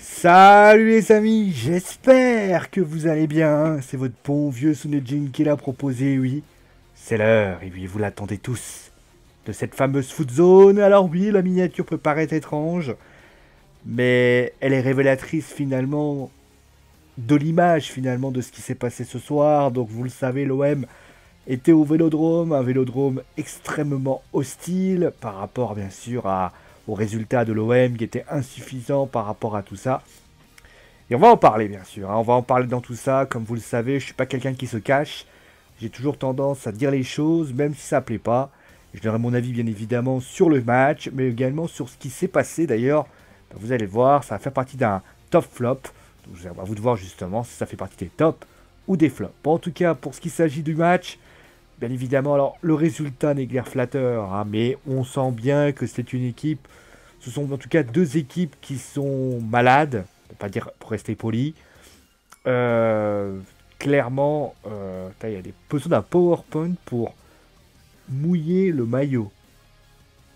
Salut les amis, j'espère que vous allez bien. C'est votre bon vieux Sunejin qui l'a proposé, oui. C'est l'heure, et oui, vous l'attendez tous. De cette fameuse foot zone. Alors oui, la miniature peut paraître étrange, mais elle est révélatrice finalement de l'image finalement de ce qui s'est passé ce soir. Donc vous le savez, l'OM était au Vélodrome, un Vélodrome extrêmement hostile par rapport bien sûr aux résultats de l'OM qui étaient insuffisants par rapport à tout ça. Et on va en parler bien sûr, hein. On va en parler dans tout ça. Comme vous le savez, je suis pas quelqu'un qui se cache. J'ai toujours tendance à dire les choses, même si ça ne plaît pas. Je donnerai mon avis bien évidemment sur le match, mais également sur ce qui s'est passé d'ailleurs. Vous allez voir, ça va faire partie d'un top flop. Donc, à vous de voir justement si ça fait partie des tops ou des flops. Bon, en tout cas, pour ce qui s'agit du match, bien évidemment, alors le résultat n'est guère flatteur, hein, mais on sent bien que c'est une équipe. Ce sont en tout cas deux équipes qui sont malades, pour pas dire pour rester poli. Euh, Clairement, il y a des besoin d'un PowerPoint pour mouiller le maillot.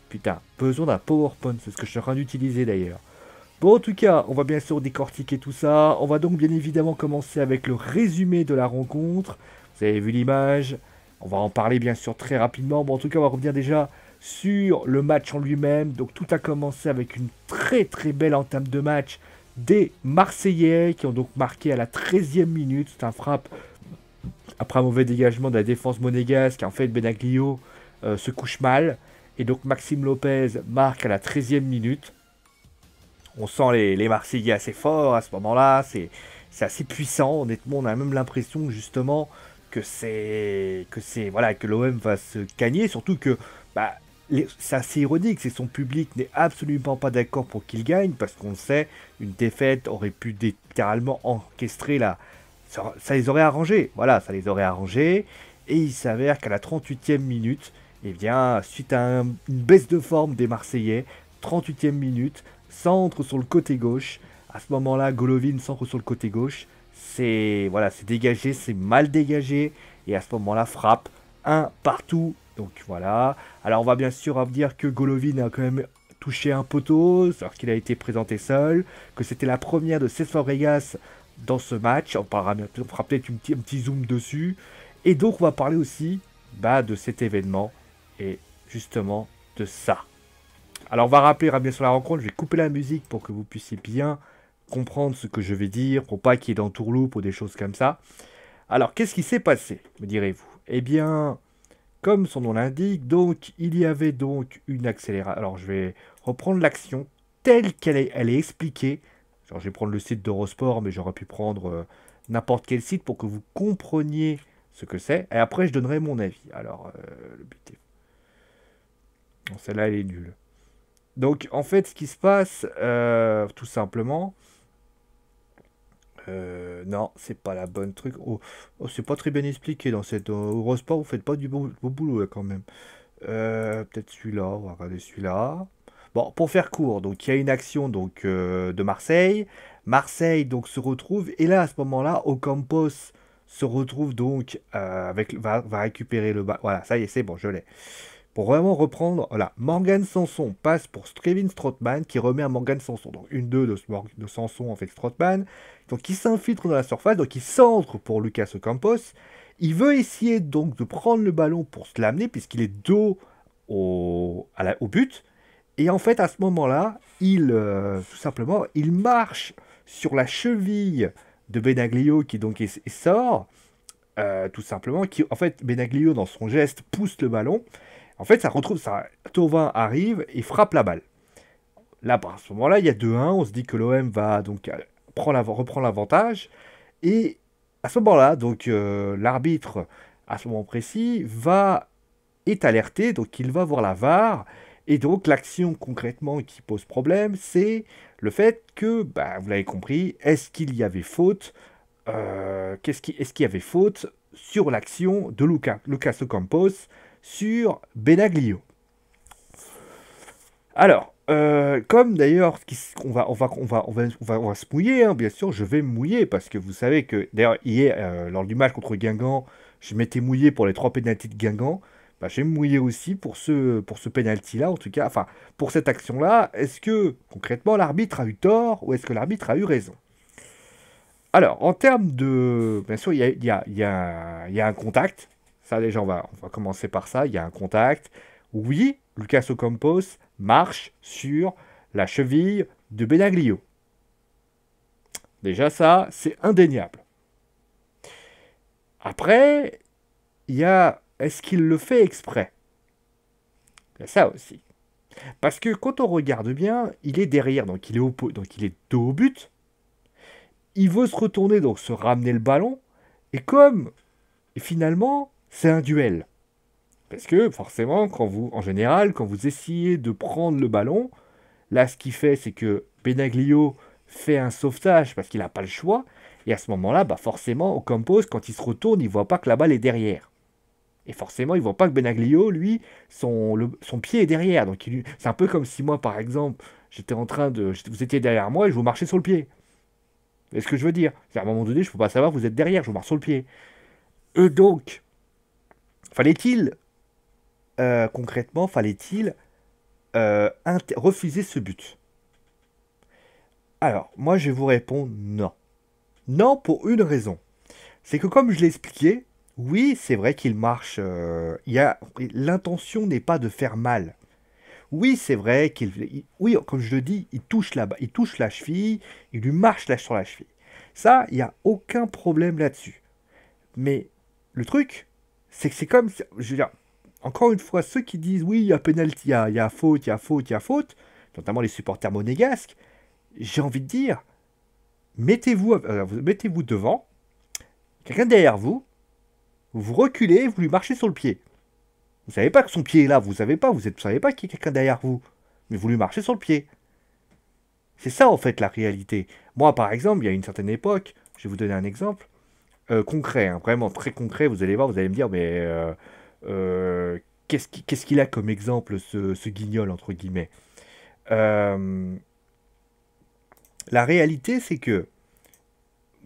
Putain, besoin d'un PowerPoint, c'est ce que je suis en train d'utiliser d'ailleurs. Bon, en tout cas, on va bien sûr décortiquer tout ça. On va donc bien évidemment commencer avec le résumé de la rencontre. Vous avez vu l'image. On va en parler bien sûr très rapidement. Bon, en tout cas, on va revenir déjà sur le match en lui-même. Donc, tout a commencé avec une très très belle entame de match des Marseillais qui ont donc marqué à la 13e minute. C'est un frappe après un mauvais dégagement de la défense monégasque. En fait, Benaglio se couche mal. Et donc, Maxime Lopez marque à la 13e minute. On sent les Marseillais assez forts à ce moment-là. C'est assez puissant. Honnêtement, on a même l'impression justement que l'OM va se gagner. Surtout que bah, c'est assez ironique. C'est son public n'est absolument pas d'accord pour qu'il gagne parce qu'on le sait, une défaite aurait pu littéralement orchestrer ça les aurait arrangés. Voilà, ça les aurait arrangés. Et il s'avère qu'à la 38e minute, eh bien, suite à une baisse de forme des Marseillais, 38e minute, centre sur le côté gauche. À ce moment-là, Golovin centre sur le côté gauche. C'est dégagé, c'est mal dégagé. Et à ce moment-là, frappe un partout. Donc voilà. Alors on va bien sûr dire que Golovin a quand même touché un poteau, alors qu'il a été présenté seul, que c'était la première de Cesc Fabregas dans ce match. On fera peut-être un petit zoom dessus. Et donc on va parler aussi de cet événement et justement de ça. Alors on va rappeler bien sûr la rencontre, je vais couper la musique pour que vous puissiez bien comprendre ce que je vais dire, pour pas qu'il y ait d'entourloupe ou des choses comme ça. Alors qu'est-ce qui s'est passé, me direz-vous? Eh bien, comme son nom l'indique, donc il y avait donc une accélération. Alors je vais reprendre l'action telle elle est expliquée. Alors, je vais prendre le site d'Eurosport, mais j'aurais pu prendre n'importe quel site pour que vous compreniez ce que c'est. Et après, je donnerai mon avis. Alors, le but est... Bon, celle-là, elle est nulle. Donc, en fait, ce qui se passe, tout simplement... non, c'est pas la bonne truc. C'est pas très bien expliqué dans cette Eurosport. Vous faites pas du beau boulot, là, quand même. Peut-être celui-là. On va regarder celui-là. Bon, pour faire court, donc il y a une action donc de Marseille. Marseille donc se retrouve et là à ce moment-là, Ocampos se retrouve donc va récupérer le bas. Voilà, ça y est, c'est bon, je l'ai. Pour vraiment reprendre, voilà, Morgan Sanson passe pour Kevin Strootman qui remet à Morgan Sanson. Donc une 2 de Sanson en fait Strootman. Donc il s'infiltre dans la surface, donc il centre pour Lucas Ocampos. Il veut essayer donc de prendre le ballon pour se l'amener puisqu'il est dos au but. Et en fait, à ce moment-là, tout simplement, il marche sur la cheville de Benaglio qui donc sort, tout simplement. En fait, Benaglio, dans son geste, pousse le ballon. En fait, Thauvin arrive et frappe la balle. Là, à ce moment-là, il y a 2-1. On se dit que l'OM va donc reprendre l'avantage. Et à ce moment-là, donc l'arbitre, à ce moment précis, est alerté. Donc il va voir la VAR. Et donc l'action concrètement qui pose problème, c'est le fait que, vous l'avez compris, est-ce qu'il y avait faute est-ce qu'il y avait faute sur l'action de Lucas Ocampos sur Benaglio? Alors, comme d'ailleurs, on va se mouiller, hein, bien sûr, je vais me mouiller, parce que vous savez que, d'ailleurs, hier, lors du match contre Guingamp, je m'étais mouillé pour les 3 pénaltys de Guingamp, bah, je vais me mouiller aussi pour ce penalty-là, en tout cas, enfin, pour cette action-là. Est-ce que, concrètement, l'arbitre a eu tort ou est-ce que l'arbitre a eu raison? Alors, en termes de... Bien sûr, il y a un contact. Ça, déjà, on va commencer par ça. Il y a un contact. Oui, Lucas Ocampos marche sur la cheville de Benaglio. Déjà, ça, c'est indéniable. Après, il y a... Est-ce qu'il le fait exprès? Il y a ça aussi. Parce que quand on regarde bien, il est derrière, donc donc il est dos au but. Il veut se retourner, donc se ramener le ballon. Et comme, finalement, c'est un duel. Parce que forcément, en général, quand vous essayez de prendre le ballon, là, ce qu'il fait, c'est que Benaglio fait un sauvetage parce qu'il n'a pas le choix. Et à ce moment-là, bah forcément, Ocampos, quand il se retourne, il voit pas que la balle est derrière. Et forcément, il voit pas que Benaglio, lui, son pied est derrière. Donc, c'est un peu comme si moi, par exemple, vous étiez derrière moi et je vous marchais sur le pied. Vous voyez ce que je veux dire? C'est à un moment donné, je ne peux pas savoir, vous êtes derrière, je vous marche sur le pied. Donc, fallait-il, concrètement, refuser ce but? Alors, moi, je vais vous répondre non. Non pour une raison. C'est que comme je l'ai expliqué, oui, c'est vrai qu'il marche. L'intention n'est pas de faire mal. Oui, c'est vrai oui, comme je le dis, il touche la cheville, il lui marche sur la cheville. Ça, il n'y a aucun problème là-dessus. Mais le truc, c'est que c'est comme, je veux dire, encore une fois, ceux qui disent oui, il y a penalty, il y a faute, il y a faute, il y a faute, notamment les supporters monégasques, j'ai envie de dire, mettez-vous devant, quelqu'un derrière vous, vous reculez, vous lui marchez sur le pied. Vous savez pas que son pied est là, vous savez pas, vous savez pas qu'il y a quelqu'un derrière vous, mais vous lui marchez sur le pied. C'est ça en fait la réalité. Moi par exemple, il y a une certaine époque, je vais vous donner un exemple concret, hein, vraiment très concret, vous allez voir, vous allez me dire, mais qu'est-ce qu'il a comme exemple ce guignol entre guillemets? Euh, la réalité c'est que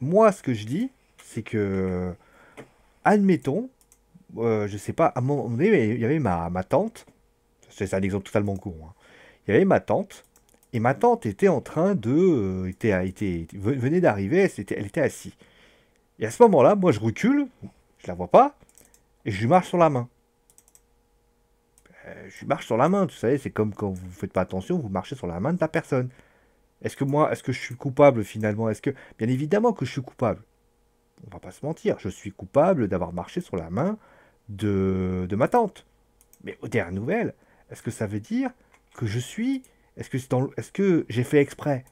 moi ce que je dis, c'est que admettons, je sais pas, à un moment donné, il y avait ma tante, c'est un exemple totalement con, hein. Il y avait ma tante, et ma tante était en train de... venait d'arriver, elle était assise. Et à ce moment-là, moi je recule, je la vois pas, et je lui marche sur la main. Je lui marche sur la main, tu savez, c'est comme quand vous faites pas attention, vous marchez sur la main de la personne. Est-ce que je suis coupable finalement? Bien évidemment que je suis coupable. On va pas se mentir, je suis coupable d'avoir marché sur la main de ma tante. Mais aux dernières nouvelles, est-ce que ça veut dire que je suis... est-ce que j'ai fait exprès?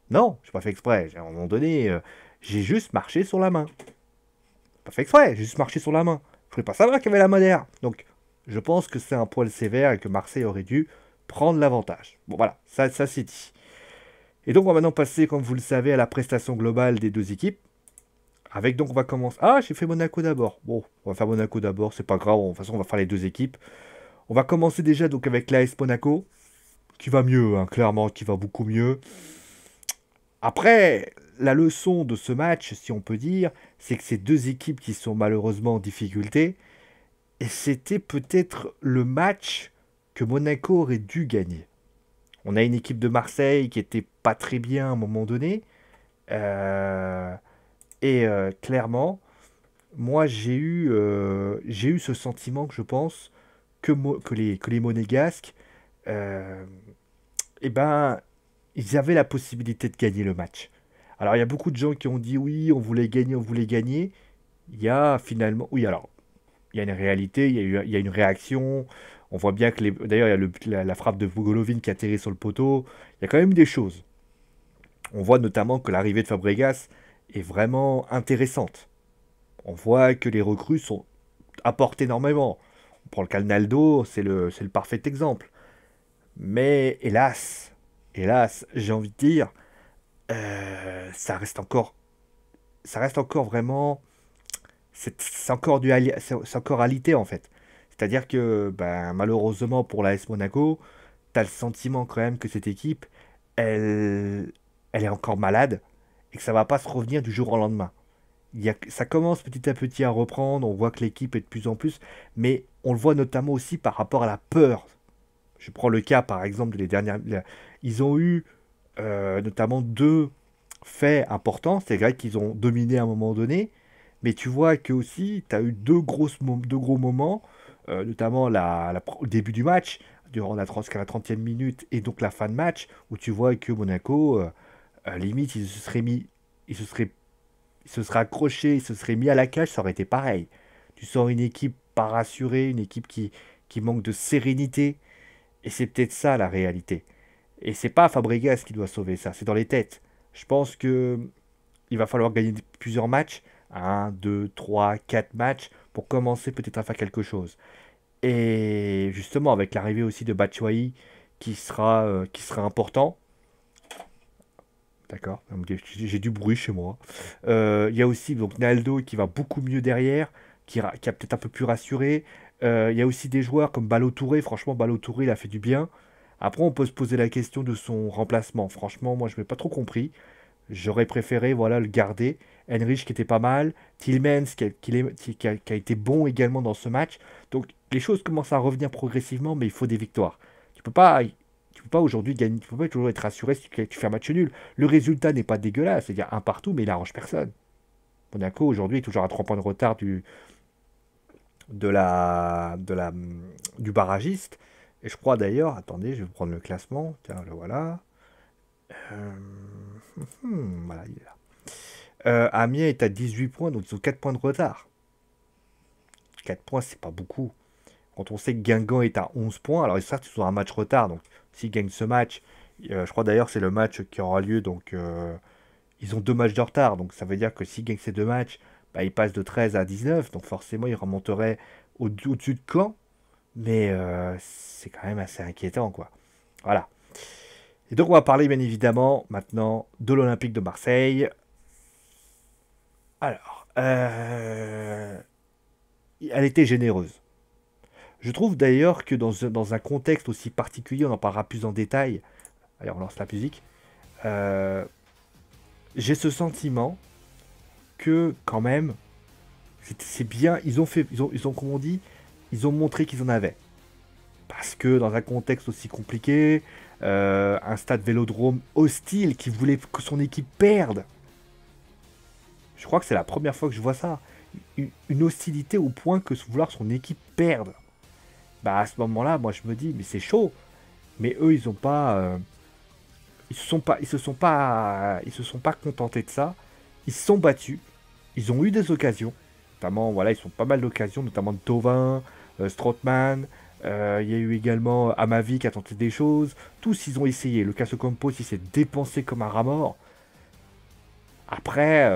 Non, j'ai pas fait exprès. À un moment donné, j'ai juste marché sur la main. Pas fait exprès, j'ai juste marché sur la main. Je voulais pas savoir qu'il y avait la main derrière. Donc, je pense que c'est un poil sévère et que Marseille aurait dû prendre l'avantage. Bon, voilà, ça c'est dit. Et donc, on va maintenant passer, comme vous le savez, à la prestation globale des deux équipes. Avec donc, on va commencer. Ah, j'ai fait Monaco d'abord. Bon, on va faire Monaco d'abord, c'est pas grave. De toute façon, on va faire les deux équipes. On va commencer déjà donc avec l'AS Monaco, qui va mieux, hein, clairement, qui va beaucoup mieux. Après, la leçon de ce match, si on peut dire, c'est que ces deux équipes qui sont malheureusement en difficulté, et c'était peut-être le match que Monaco aurait dû gagner. On a une équipe de Marseille qui était pas très bien à un moment donné, euh, clairement, moi j'ai eu ce sentiment que je pense que les Monégasques, euh, eh ben, ils avaient la possibilité de gagner le match. Alors, il y a beaucoup de gens qui ont dit oui, on voulait gagner, on voulait gagner. Il y a finalement. Oui, alors, il y a une réalité, il y a une réaction. On voit bien que d'ailleurs, il y a la frappe de Golovin qui atterrit sur le poteau. Il y a quand même des choses. On voit notamment que l'arrivée de Fabregas est vraiment intéressante. On voit que les recrues apportent énormément. On prend le Calnaldo, c'est le parfait exemple. Mais hélas, j'ai envie de dire, ça reste encore vraiment, c'est encore c'est encore alité en fait. C'est-à-dire que, ben, malheureusement pour la l'AS Monaco, t'as le sentiment quand même que cette équipe, elle, elle est encore malade et que ça va pas se revenir du jour au lendemain. Ça commence petit à petit à reprendre, on voit que l'équipe est de plus en plus, mais on le voit notamment aussi par rapport à la peur. Je prends le cas, par exemple, des dernières... Ils ont eu notamment deux faits importants. C'est vrai qu'ils ont dominé à un moment donné, mais tu vois que aussi, tu as eu deux gros moments, notamment au début du match, durant jusqu'à la 30e minute, et donc la fin de match, où tu vois que Monaco, limite, il se serait accroché, il se serait mis à la cage, ça aurait été pareil. Tu sens une équipe pas rassurée, une équipe qui manque de sérénité, et c'est peut-être ça la réalité. Et c'est pas Fabregas qui doit sauver ça, c'est dans les têtes. Je pense que il va falloir gagner plusieurs matchs, un, 2, 3, 4 matchs, pour commencer peut-être à faire quelque chose. Et justement, avec l'arrivée aussi de Batshuayi, qui sera important. D'accord, j'ai du bruit chez moi. Il y a aussi donc Naldo qui va beaucoup mieux derrière, qui a peut-être un peu plus rassuré. Il y a aussi des joueurs comme Balotouré. Franchement, Balotouré, il a fait du bien. Après, on peut se poser la question de son remplacement. Franchement, moi, je n'ai pas trop compris. J'aurais préféré voilà, le garder. Henrich qui était pas mal. Tillmans qui a été bon également dans ce match. Donc les choses commencent à revenir progressivement, mais il faut des victoires. Tu peux pas, tu peux pas aujourd'hui gagner. Tu peux pas toujours être rassuré si tu fais un match nul. Le résultat n'est pas dégueulasse, c'est-à-dire un partout, mais il arrange personne. Monaco aujourd'hui est toujours à 3 points de retard du barragiste. Et je crois d'ailleurs, attendez, je vais prendre le classement. Tiens, le voilà. Euh, voilà, il est là. Amiens est à 18 points, donc ils ont 4 points de retard. 4 points, c'est pas beaucoup. Quand on sait que Guingamp est à 11 points, alors certes, ils ont un match retard, donc s'ils gagnent ce match, je crois d'ailleurs c'est le match qui aura lieu, donc ils ont deux matchs de retard, donc ça veut dire que s'ils gagnent ces deux matchs, bah, ils passent de 13 à 19, donc forcément ils remonteraient au-dessus de Caen, mais c'est quand même assez inquiétant, quoi. Voilà. Et donc on va parler bien évidemment maintenant de l'Olympique de Marseille. Alors, elle était généreuse. Je trouve d'ailleurs que dans un contexte aussi particulier, on en parlera plus en détail. Allez, on lance la musique. euh, j'ai ce sentiment que quand même, c'est bien. Ils ont, comme on dit, ils ont montré qu'ils en avaient. Parce que dans un contexte aussi compliqué, un stade Vélodrome hostile qui voulait que son équipe perde. Je crois que c'est la première fois que je vois ça. Une hostilité au point que vouloir son équipe perde. Bah à ce moment-là, moi je me dis, mais c'est chaud. Mais eux, ils ont pas, ils se sont pas contentés de ça. Ils se sont battus. Ils ont eu des occasions. Notamment, voilà, ils ont pas mal d'occasions, notamment de Tovin, Strootman. Il y a eu également Amavi qui a tenté des choses. Tous, ils ont essayé. Le Caso Campos, il s'est dépensé comme un rat mort. Après,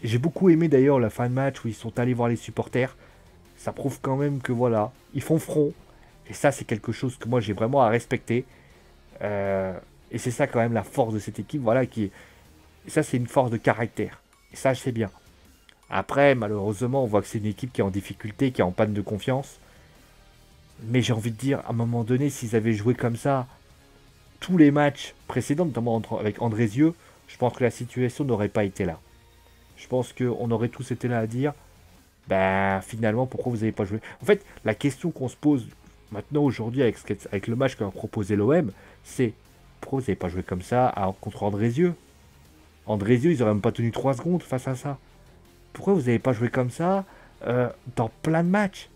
j'ai beaucoup aimé d'ailleurs la fin de match où ils sont allés voir les supporters. Ça prouve quand même que voilà, ils font front. Et ça, c'est quelque chose que moi j'ai vraiment à respecter. Euh, et c'est ça quand même la force de cette équipe, voilà, et ça c'est une force de caractère. Et ça, c'est bien. Après, malheureusement, on voit que c'est une équipe qui est en difficulté, qui est en panne de confiance. Mais j'ai envie de dire, à un moment donné, s'ils avaient joué comme ça tous les matchs précédents, notamment avec Andrézieux, je pense que la situation n'aurait pas été là. Je pense qu'on aurait tous été là à dire, ben finalement, pourquoi vous n'avez pas joué. En fait, la question qu'on se pose maintenant, aujourd'hui, avec le match qu'a proposé l'OM, c'est pourquoi vous n'avez pas joué comme ça contre Andrézieux. Andrézieux, ils n'auraient même pas tenu 3 secondes face à ça. Pourquoi vous n'avez pas joué comme ça dans plein de matchs?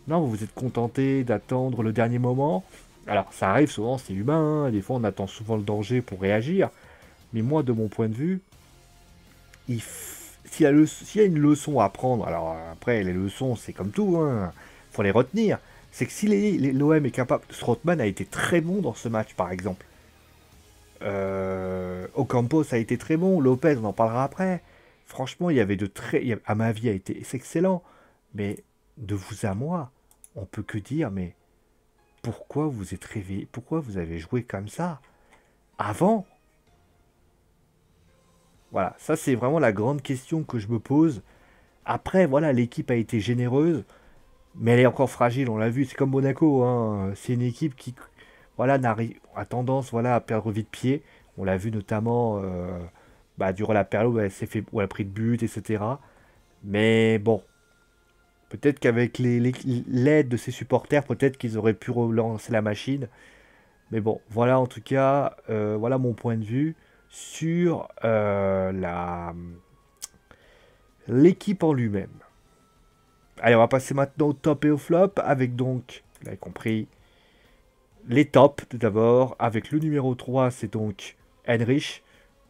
Non, vous vous êtes contenté d'attendre le dernier moment. Alors, ça arrive souvent, c'est humain, hein. Des fois, on attend souvent le danger pour réagir. Mais moi, de mon point de vue, s'il y a une leçon à apprendre, alors après, les leçons, c'est comme tout, hein, faut les retenir. C'est que si l'OM est capable. Strootman a été très bon dans ce match, par exemple. Ocampos a été très bon. Lopez, on en parlera après. Franchement, il y avait de très. À ma vie, a été excellent. Mais de vous à moi, on peut que dire, mais pourquoi vous êtes réveillé? Pourquoi vous avez joué comme ça avant? Voilà, ça c'est vraiment la grande question que je me pose. Après, voilà, l'équipe a été généreuse, mais elle est encore fragile, on l'a vu. C'est comme Monaco, hein. C'est une équipe qui, voilà, a tendance, voilà, à perdre vite pied. On l'a vu notamment bah, durant la période où elle s'est fait, où elle a pris de but, etc. Mais bon, Peut-être qu'avec l'aide de ses supporters, peut-être qu'ils auraient pu relancer la machine. Mais bon, voilà en tout cas, voilà mon point de vue sur l'équipe en lui-même. Allez, on va passer maintenant au top et au flop, avec donc, vous l'avez compris, les tops tout d'abord, avec le numéro 3, c'est donc Heinrich,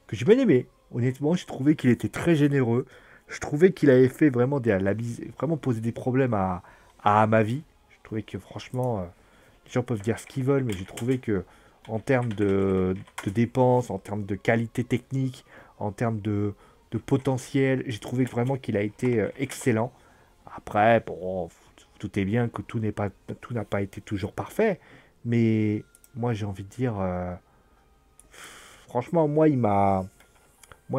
que j'ai bien aimé. Honnêtement, j'ai trouvé qu'il était très généreux. Je trouvais qu'il avait fait vraiment vraiment poser des problèmes à Amavi. Je trouvais que franchement, les gens peuvent dire ce qu'ils veulent, mais j'ai trouvé que en termes de dépenses, en termes de qualité technique, en termes de potentiel, j'ai trouvé vraiment qu'il a été excellent. Après, bon, vous doutez bien que tout n'a pas été toujours parfait, mais moi j'ai envie de dire, franchement, moi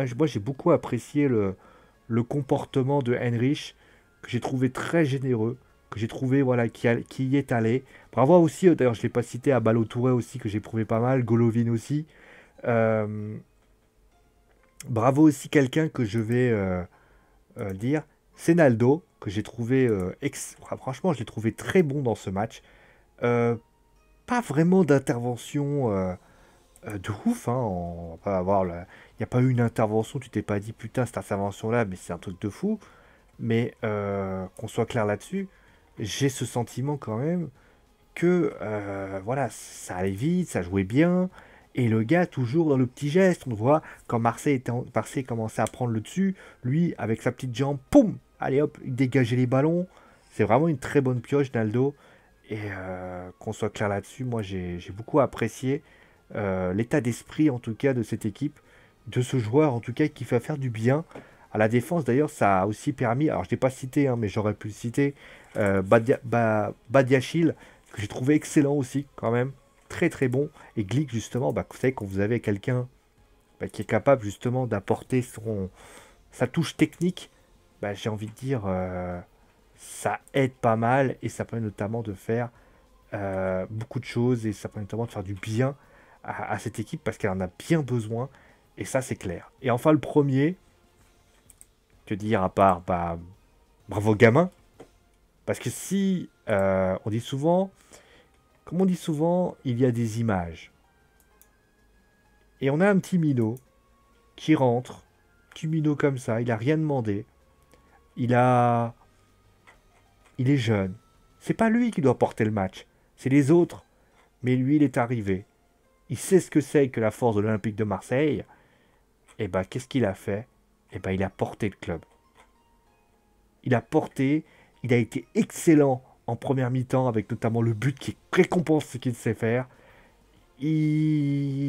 j'ai beaucoup apprécié le comportement de Heinrich, que j'ai trouvé très généreux, que j'ai trouvé voilà qui y est allé. Bravo aussi, d'ailleurs je l'ai pas cité à Ballo Touré aussi que j'ai trouvé pas mal, Golovin aussi. Euh, Bravo aussi quelqu'un que je vais dire, c'est Naldo, que j'ai trouvé franchement je l'ai trouvé très bon dans ce match. Euh, Pas vraiment d'intervention de ouf, hein, on va pas avoir il n'y a pas eu une intervention, tu t'es pas dit putain cette intervention là mais c'est un truc de fou. Mais qu'on soit clair là-dessus, j'ai ce sentiment quand même que voilà, ça allait vite, ça jouait bien, et le gars toujours dans le petit geste, on voit quand Marseille commençait à prendre le dessus, lui avec sa petite jambe, poum, allez hop, il dégageait les ballons. C'est vraiment une très bonne pioche, Naldo. Et qu'on soit clair là-dessus, moi j'ai beaucoup apprécié l'état d'esprit en tout cas de cette équipe, de ce joueur en tout cas qui fait faire du bien à la défense. D'ailleurs, ça a aussi permis, alors je ne l'ai pas cité, hein, mais j'aurais pu le citer, Badiachil, que j'ai trouvé excellent aussi quand même, très très bon. Et Glick justement, bah, vous savez quand vous avez quelqu'un qui est capable justement d'apporter sa touche technique, bah, j'ai envie de dire, ça aide pas mal et ça permet notamment de faire beaucoup de choses et ça permet notamment de faire du bien à cette équipe parce qu'elle en a bien besoin et ça c'est clair. Et enfin le premier, que dire à part bah, bravo gamin, parce que si on dit souvent, comme on dit souvent, il y a des images. Et on a un petit minot qui rentre, petit minot comme ça, il a rien demandé, il a, il est jeune. C'est pas lui qui doit porter le match, c'est les autres. Mais lui, il est arrivé. Il sait ce que c'est que la force de l'Olympique de Marseille. Et ben, qu'est-ce qu'il a fait? Et ben, il a porté le club. Il a porté, il a été excellent en première mi-temps, avec notamment le but qui récompense ce qu'il sait faire.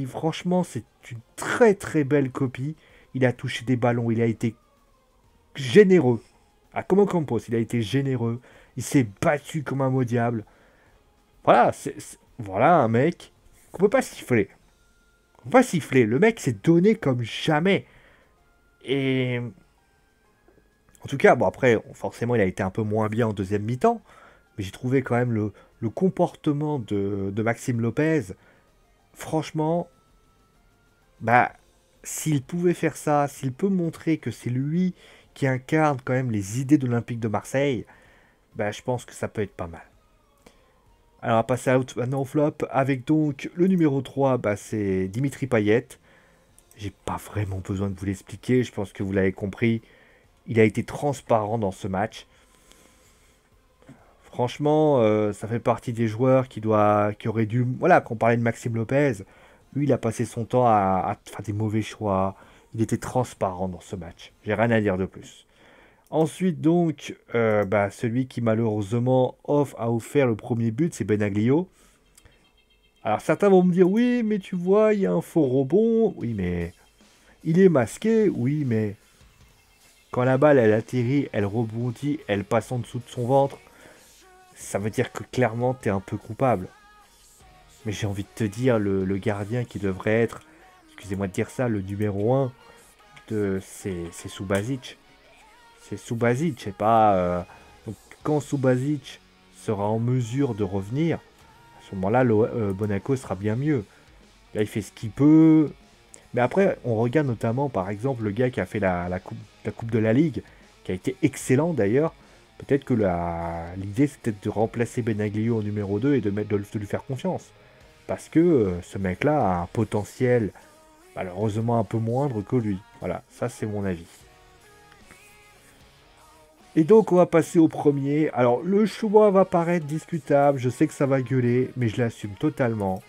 Franchement, c'est une très très belle copie. Il a touché des ballons, il a été généreux. Ah, comme un Campos, il a été généreux. Il s'est battu comme un mot diable. Voilà, voilà un mec qu'on peut pas siffler. On peut pas siffler. Le mec s'est donné comme jamais. Et en tout cas, bon après, forcément, il a été un peu moins bien en deuxième mi-temps. Mais j'ai trouvé quand même le comportement de Maxime Lopez. Franchement, bah, s'il pouvait faire ça, s'il peut montrer que c'est lui qui incarne quand même les idées de l'Olympique de Marseille, bah, je pense que ça peut être pas mal. Alors, on va passer maintenant au flop, avec donc le numéro 3, bah, c'est Dimitri Payet. J'ai pas vraiment besoin de vous l'expliquer, je pense que vous l'avez compris. Il a été transparent dans ce match. Franchement, ça fait partie des joueurs qui auraient dû... Voilà, quand on parlait de Maxime Lopez, lui, il a passé son temps à faire des mauvais choix. Il était transparent dans ce match. J'ai rien à dire de plus. Ensuite, donc, bah, celui qui malheureusement a offert le premier but, c'est Benaglio. Alors certains vont me dire, oui, mais tu vois, il y a un faux rebond. Oui, mais il est masqué. Oui, mais quand la balle, elle atterrit, elle rebondit, elle passe en dessous de son ventre, ça veut dire que clairement, tu es un peu coupable. Mais j'ai envie de te dire, le gardien qui devrait être, excusez-moi de dire ça, le numéro 1, c'est Subasic. C'est Subasic, c'est pas... Donc, quand Subasic sera en mesure de revenir, à ce moment-là, Monaco sera bien mieux. Là, il fait ce qu'il peut. Mais après, on regarde notamment, par exemple, le gars qui a fait la coupe de la Ligue, qui a été excellent d'ailleurs. Peut-être que l'idée, c'est peut-être de remplacer Benaglio en numéro 2 et de lui faire confiance. Parce que ce mec-là a un potentiel malheureusement un peu moindre que lui. Voilà, ça c'est mon avis. Et donc on va passer au premier. Alors le choix va paraître discutable, je sais que ça va gueuler, mais je l'assume totalement.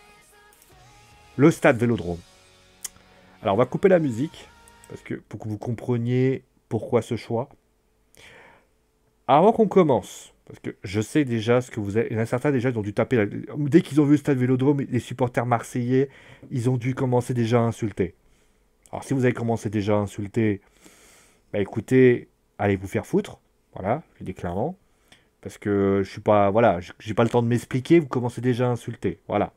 Le Stade Vélodrome. Alors on va couper la musique, parce que pour que vous compreniez pourquoi ce choix. Avant qu'on commence, parce que je sais déjà ce que vous avez. Il y en a certains déjà, ils ont dû taper. Dès qu'ils ont vu le Stade Vélodrome, les supporters marseillais, ils ont dû commencer déjà à insulter. Alors si vous avez commencé déjà à insulter, bah écoutez, allez vous faire foutre. Voilà, je le dis clairement. Parce que je suis pas. Voilà, j'ai pas le temps de m'expliquer, vous commencez déjà à insulter. Voilà.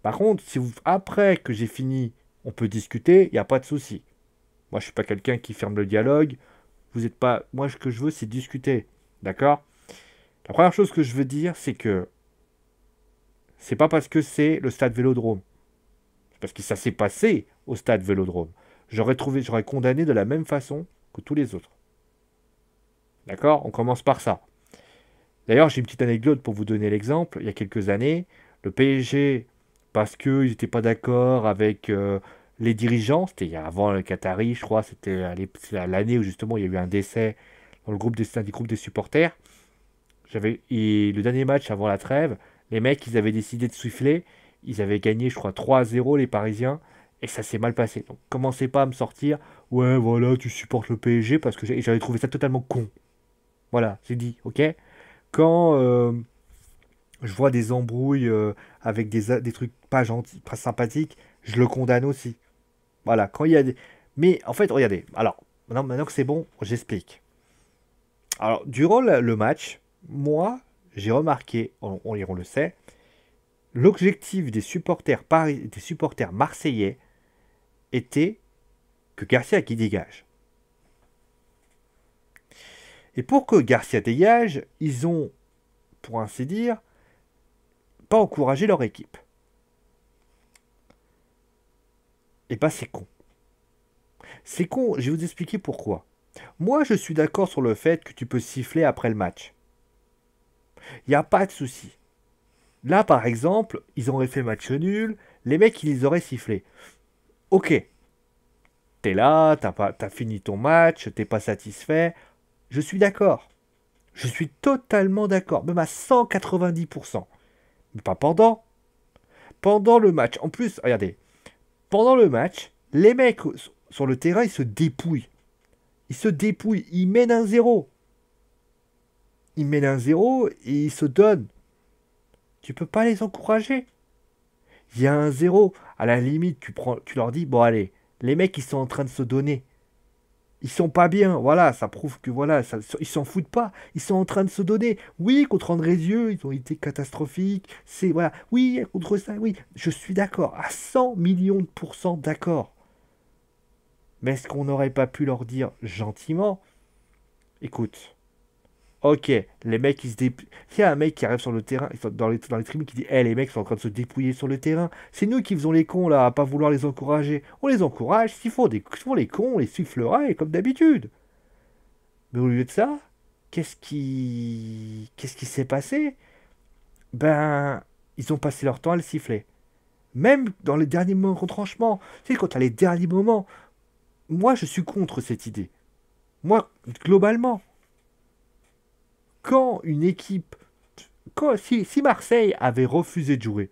Par contre, si vous, après que j'ai fini, on peut discuter, il n'y a pas de souci. Moi, je suis pas quelqu'un qui ferme le dialogue. Vous êtes pas. Moi, ce que je veux, c'est discuter. D'accord? La première chose que je veux dire, c'est que c'est pas parce que c'est le stade Vélodrome. C'est parce que ça s'est passé au stade Vélodrome. J'aurais condamné de la même façon que tous les autres. D'accord? On commence par ça. D'ailleurs, j'ai une petite anecdote pour vous donner l'exemple. Il y a quelques années, le PSG, parce qu'ils n'étaient pas d'accord avec les dirigeants, c'était avant le Qatari, je crois, c'était l'année où justement il y a eu un décès dans le groupe des groupes des supporters. Et le dernier match avant la trêve, les mecs, ils avaient décidé de souffler. Ils avaient gagné, je crois, 3-0 les Parisiens. Et ça s'est mal passé. Donc, commencez pas à me sortir. Ouais, voilà, tu supportes le PSG parce que j'avais trouvé ça totalement con. Voilà, c'est dit, ok? Quand je vois des embrouilles avec des trucs pas gentils, pas sympathiques, je le condamne aussi. Voilà, quand il y a des. Mais en fait, regardez. Alors, maintenant que c'est bon, j'explique. Alors, durant le match, moi, j'ai remarqué, on le sait, l'objectif des supporters marseillais était que Garcia qui dégage. Et pour que Garcia dégage, ils ont, pour ainsi dire, pas encouragé leur équipe. Et bah c'est con. C'est con, je vais vous expliquer pourquoi. Moi, je suis d'accord sur le fait que tu peux siffler après le match. Il n'y a pas de souci. Là, par exemple, ils auraient fait match nul, les mecs, ils les auraient sifflés. Ok, t'es là, t'as fini ton match, t'es pas satisfait. Je suis d'accord. Je suis totalement d'accord, même à 190%. Mais pas pendant. Pendant le match. En plus, regardez, pendant le match, les mecs sur le terrain, ils se dépouillent. Ils se dépouillent, ils mènent un zéro. Ils mènent un zéro et ils se donnent. Tu peux pas les encourager. Il y a un zéro. À la limite, tu leur dis, bon allez, les mecs ils sont en train de se donner. Ils sont pas bien, voilà, ça prouve que voilà, ils s'en foutent pas, ils sont en train de se donner. Oui, contre Andrézieux, ils ont été catastrophiques. C'est voilà, oui, contre ça, oui, je suis d'accord, à 100 millions de pourcents d'accord. Mais est-ce qu'on n'aurait pas pu leur dire gentiment, écoute, ok, les mecs ils se dépouillent. S'il y a un mec qui arrive sur le terrain, dans les tribunes qui dit, hé, les mecs sont en train de se dépouiller sur le terrain, c'est nous qui faisons les cons là, à pas vouloir les encourager. On les encourage, s'il faut les cons, on les sifflera et comme d'habitude. Mais au lieu de ça, qu'est-ce qui s'est passé? Ben, ils ont passé leur temps à le siffler. Même dans les derniers moments de retranchement. Tu sais, quand t'as les derniers moments, moi je suis contre cette idée. Moi, globalement, quand une équipe, si Marseille avait refusé de jouer,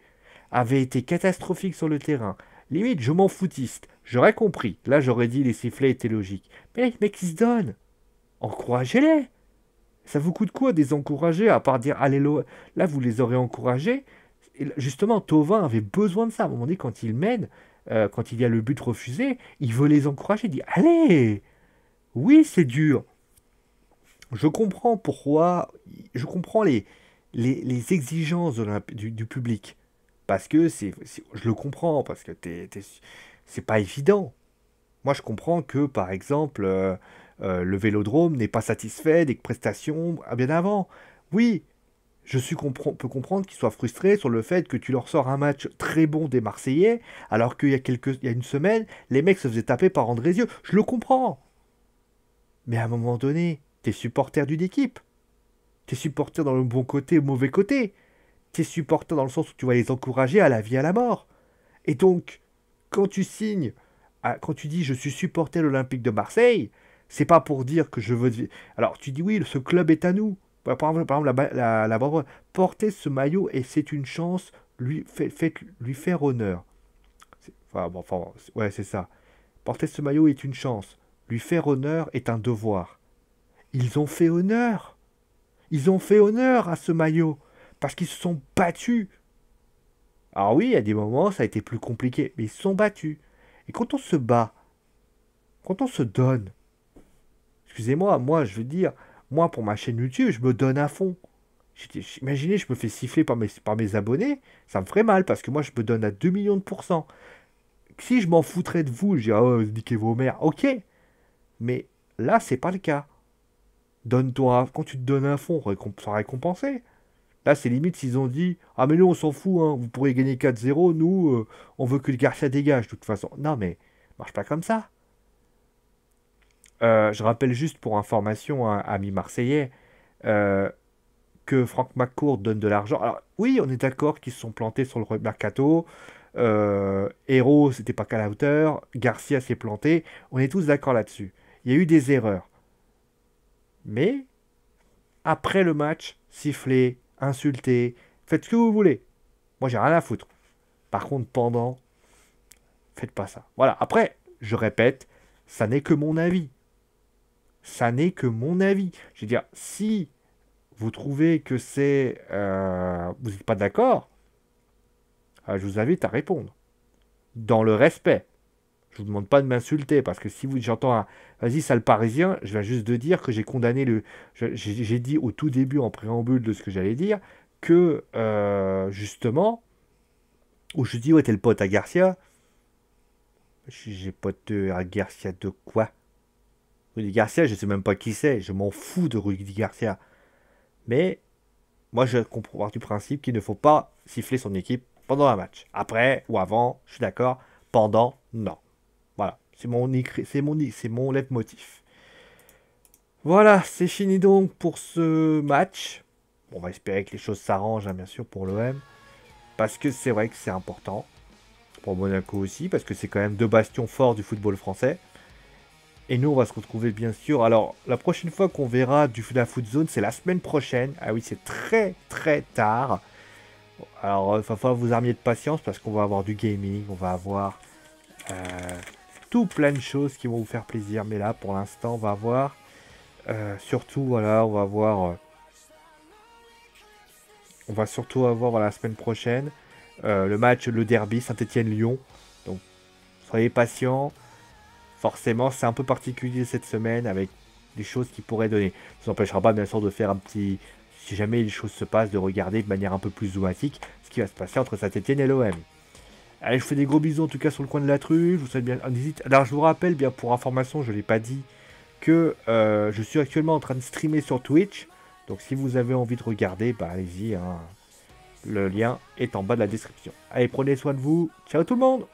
avait été catastrophique sur le terrain, limite je m'en foutiste, j'aurais compris. Là j'aurais dit les sifflets étaient logiques. Mais les mecs ils se donnent. Encouragez-les. Ça vous coûte quoi de les encourager à part dire allez là vous les aurez encouragés. Et justement Thauvin avait besoin de ça à un moment donné quand il mène, quand il y a le but refusé, il veut les encourager, il dit allez. Oui c'est dur. Je comprends pourquoi, je comprends les exigences du public. Parce que je le comprends, parce que c'est pas évident. Moi, je comprends que, par exemple, le Vélodrome n'est pas satisfait des prestations bien avant. Oui, peux comprendre qu'ils soient frustrés sur le fait que tu leur sors un match très bon des Marseillais, alors il y a une semaine, les mecs se faisaient taper par Andrézieux. Je le comprends. Mais à un moment donné, t'es supporter d'une équipe. T'es supporter dans le bon côté ou le mauvais côté. T'es supporter dans le sens où tu vas les encourager à la vie, à la mort. Et donc, quand tu signes, quand tu dis je suis supporter de l'Olympique de Marseille, c'est pas pour dire que je veux. Alors, tu dis oui, ce club est à nous. Par exemple, porter ce maillot et c'est une chance, faites lui faire honneur. Enfin, bon, enfin, ouais, c'est ça. Porter ce maillot est une chance, lui faire honneur est un devoir. Ils ont fait honneur. Ils ont fait honneur à ce maillot parce qu'ils se sont battus. Alors oui, il y a des moments, ça a été plus compliqué, mais ils se sont battus. Et quand on se bat, quand on se donne, excusez-moi, moi, je veux dire, moi, pour ma chaîne YouTube, je me donne à fond. Imaginez, je me fais siffler par mes abonnés, ça me ferait mal parce que moi, je me donne à 2 millions de pourcents. Si je m'en foutrais de vous, je dirais, oh, niquez vos mères, ok. Mais là, c'est pas le cas. Donne-toi, quand tu te donnes à fond, sois récompensé. Là, c'est limite s'ils ont dit, ah, mais nous, on s'en fout, hein, vous pourrez gagner 4-0, nous, on veut que le Garcia dégage, de toute façon. Non, mais marche pas comme ça. Je rappelle juste pour information, hein, amis marseillais, euh, que Franck McCourt donne de l'argent. Alors, oui, on est d'accord qu'ils se sont plantés sur le mercato. Héros, c'était pas qu'à la hauteur. Garcia s'est planté. On est tous d'accord là-dessus. Il y a eu des erreurs. Mais, après le match, siffler, insulter, faites ce que vous voulez. Moi, j'ai rien à foutre. Par contre, pendant, faites pas ça. Voilà. Après, je répète, ça n'est que mon avis. Ça n'est que mon avis. Je veux dire, si vous trouvez que c'est... vous n'êtes pas d'accord, je vous invite à répondre. Dans le respect. Je vous demande pas de m'insulter, parce que si vous j'entends un vas-y sale parisien, je viens juste de dire que j'ai condamné le... J'ai dit au tout début, en préambule de ce que j'allais dire, que justement, où je dis ouais t'es le pote à Garcia, j'ai pote à Garcia de quoi? Rudy Garcia, je sais même pas qui c'est, je m'en fous de Rudy Garcia. Mais moi, je comprends du principe qu'il ne faut pas siffler son équipe pendant un match. Après ou avant, je suis d'accord. Pendant, non. Voilà, c'est mon leitmotiv. Voilà, c'est fini donc pour ce match. Bon, on va espérer que les choses s'arrangent, hein, bien sûr, pour l'OM. Parce que c'est vrai que c'est important. Pour Monaco aussi, parce que c'est quand même deux bastions forts du football français. Et nous, on va se retrouver bien sûr. Alors, la prochaine fois qu'on verra la Foot Zone, c'est la semaine prochaine. Ah oui, c'est très très tard. Alors, il va falloir vous armer de patience parce qu'on va avoir du gaming, on va avoir tout plein de choses qui vont vous faire plaisir. Mais là, pour l'instant, on va avoir surtout, voilà, on va surtout avoir voilà, la semaine prochaine le match, le derby Saint-Étienne-Lyon. Donc, soyez patients. Forcément, c'est un peu particulier cette semaine avec des choses qui pourraient donner. Ça n'empêchera pas, bien sûr, de faire un petit... Si jamais les choses se passent, de regarder de manière un peu plus zoomatique ce qui va se passer entre Saint-Étienne et l'OM. Allez, je vous fais des gros bisous, en tout cas, sur le coin de la truffe. Je vous souhaite bien... Alors, je vous rappelle, bien pour information, je ne l'ai pas dit, que je suis actuellement en train de streamer sur Twitch. Donc, si vous avez envie de regarder, bah, allez-y. Hein. Le lien est en bas de la description. Allez, prenez soin de vous. Ciao tout le monde!